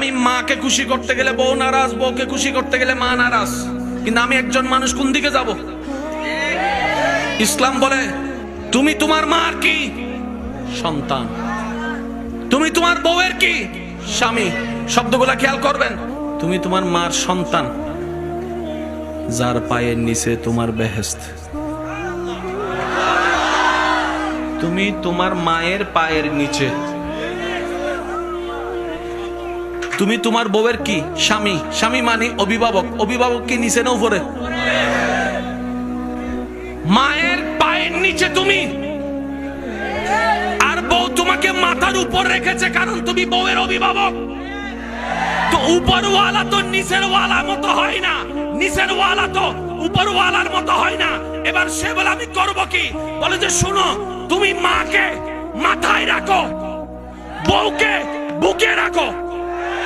আমি মাকে খুশি করতে গেলে বউ নারাজ, বউকে খুশি করতে গেলে মা নারাজ। কিন্তু আমি একজন মানুষ, কোন দিকে যাব? ইসলাম বলে তুমি তোমার মার কি? সন্তান। তুমি তোমার বউয়ের কি? স্বামী। শব্দগুলা খেয়াল করবেন। তুমি তোমার মার সন্তান, যার পায়ের নিচে তোমার বেহেশত। তুমি তোমার মায়ের পায়ের নিচে। তুমি তোমার বউয়ের কি? স্বামী। স্বামী মানে অভিভাবক। অভিভাবক কি নিচে না উপরে? মায়ের পায়ের নিচে তুমি, আর বউ তোমাকে মাথার উপর রেখেছে, কারণ তুমি বউয়ের অভিভাবক। তো উপরওয়ালা তো নিচের ওয়ালার মতো হয় না, নিচের ওয়ালা তো উপরওয়ালার মতো হয় না। এবার সে বলে আমি করব কি? বলে যে শুনো, তুমি মাকে মাথায় রাখো, বউকে বুকে রাখো।